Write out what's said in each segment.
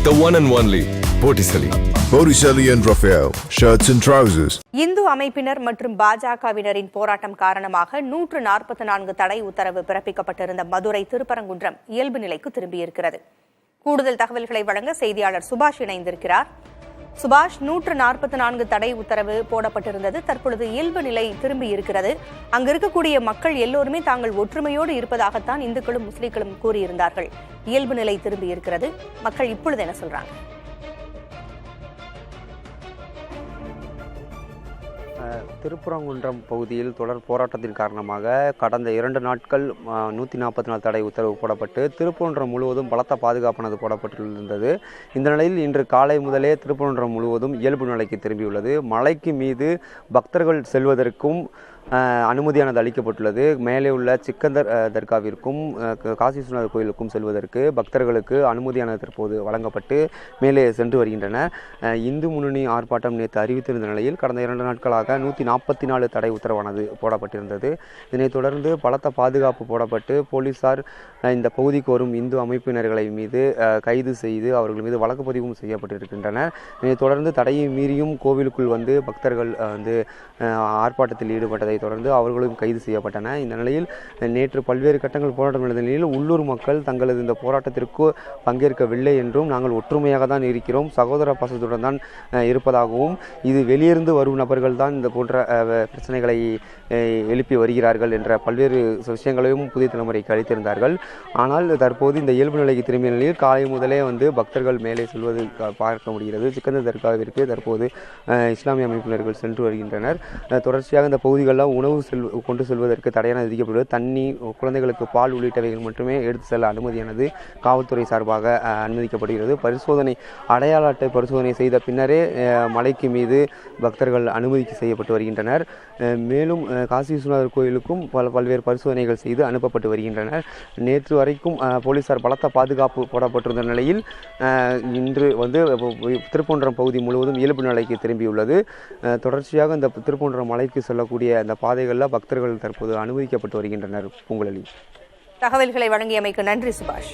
The one and only Botticelli. Botticelli and Raphael, shirts and trousers. Hindu அமைப்பினர் மற்றும் பாஜகவினரின் போராட்டம் காரணமாக 144 தடை உத்தரவு பிறப்பிக்கப்பட்டிருந்த மதுரை திருப்பரங்குன்றம் இயல்பு நிலைக்கு திரும்பியிருக்கிறது. கூடுதல் தகவல்களை வழங்க செய்தியாளர் சுபாஷ் இணைந்திருக்கிறார். சுபாஷ், 144 தடை உத்தரவு போடப்பட்டிருந்தது, தற்பொழுது இயல்பு நிலை திரும்பி இருக்கிறது. அங்கு இருக்கக்கூடிய மக்கள் எல்லோருமே தாங்கள் ஒற்றுமையோடு இருப்பதாகத்தான் இந்துக்களும் முஸ்லிம்களும் கூறியிருந்தார்கள். இயல்பு நிலை திரும்பி இருக்கிறது. மக்கள் இப்பொழுது என்ன சொல்றாங்க? திருப்பரங்குன்றம் பகுதியில் தொடர் போராட்டத்தின் காரணமாக கடந்த 2 நாட்கள் 144 தடை உத்தரவு போடப்பட்டு திருப்பரங்குன்றம் முழுவதும் பலத்த பாதுகாப்பானது போடப்பட்டிருந்தது. இந்த நிலையில் இன்று காலை முதலே திருப்பரங்குன்றம் முழுவதும் இயல்பு நிலைக்கு திரும்பியுள்ளது. மலைக்கு மீது பக்தர்கள் செல்வதற்கும் அனுமதியானது அளிக்கப்பட்டுள்ளது. மேலே உள்ள சிக்கந்தர் தர்காவிற்கும் காசி விஸ்வநாதர் கோயிலுக்கும் செல்வதற்கு பக்தர்களுக்கு அனுமதியானது தற்போது வழங்கப்பட்டு மேலே சென்று வருகின்றனர். இந்து முன்னணி ஆர்ப்பாட்டம் நேற்று அறிவித்திருந்த நிலையில் கடந்த 2 நாட்களாக 144 தடை உத்தரவானது போடப்பட்டிருந்தது. இதனைத் தொடர்ந்து பலத்த பாதுகாப்பு போடப்பட்டு போலீசார் இந்த பகுதிக்கு வரும் இந்து அமைப்பினர்களை மீது கைது செய்து அவர்கள் மீது வழக்கு பதிவும் செய்யப்பட்டிருக்கின்றனர். இதனைத் தொடர்ந்து தடையை மீறியும் கோவிலுக்குள் வந்து பக்தர்கள் ஆர்ப்பாட்டத்தில் ஈடுபட்டதை தொடர்ந்து அவர்களும் கைது செய்யப்பட்டனர். இந்த நிலையில் நேற்று பல்வேறு கட்டங்கள் போராட்டம் நடந்த நிலையில் உள்ளூர் மக்கள் தங்களது இந்த போராட்டத்திற்கு பங்கேற்கவில்லை என்றும் நாங்கள் ஒற்றுமையாக தான் இருக்கிறோம், சகோதர பாசத்துடன் தான் இருப்பதாகவும், இது வெளியிருந்து வரும் நபர்கள் தான் இந்த போன்ற பிரச்சனைகளை எழுப்பி வருகிறார்கள் என்ற பல்வேறு விஷயங்களையும் புதிய தலைமுறைக்கு அளித்திருந்தார்கள். ஆனால் தற்போது இந்த இயல்பு நிலைக்கு திரும்பிய நிலையில் காலை முதலே வந்து பக்தர்கள் மேலே செல்வது பார்க்க முடிகிறது. சிக்கந்தர் தர்காவிற்கு தற்போது இஸ்லாமிய அமைப்பினர்கள் சென்று வருகின்றனர். தொடர்ச்சியாக இந்த பகுதிகளில் உணவு கொண்டு செல்வதற்கு தடையானது விதிக்கப்படுவது, தண்ணி, குழந்தைகளுக்கு பால் உள்ளிட்டவைகள் மட்டுமே எடுத்து செல்ல அனுமதியானது காவல்துறை சார்பாக அனுமதிக்கப்படுகிறது. பரிசோதனை, அடையாள அட்டை பரிசோதனை செய்த பின்னரே மலைக்கு மீது பக்தர்கள் அனுமதி செய்யப்பட்டு வருகின்றனர். மேலும் காசி விஸ்வநாதர் கோயிலுக்கும் பல்வேறு பரிசோதனைகள் செய்து அனுப்பப்பட்டு வருகின்றனர். நேற்று வரைக்கும் போலீசார் பலத்த பாதுகாப்பு போடப்பட்டிருந்த நிலையில் இன்று வந்து திருப்பரங்குன்றம் பகுதி முழுவதும் இயல்பு நிலைக்கு திரும்பியுள்ளது. தொடர்ச்சியாக இந்த திருப்பரங்குன்றம் மலைக்கு செல்லக்கூடிய அந்த பாதைகளில் பக்தர்கள் தற்போது அனுமதிக்கப்பட்டு வருகின்றனர். பூங்குழலி, தகவல்களை வழங்கியமைக்கு நன்றி சுபாஷ்.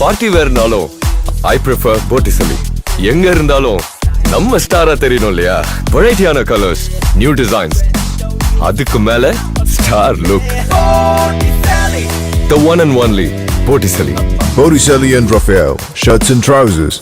பார்ட்டி வேர்னாலும் ஐ ப்ரிஃபர் Botticelli. எங்க இருந்தாலும் நம்ம ஸ்டாரா தெரியணும் இல்லையா? வெரைட்டியான கலர்ஸ், நியூ டிசைன்ஸ், அதுக்கு மேல star look. The one and only Botticelli. Botticelli and Raphael, shirts and trousers.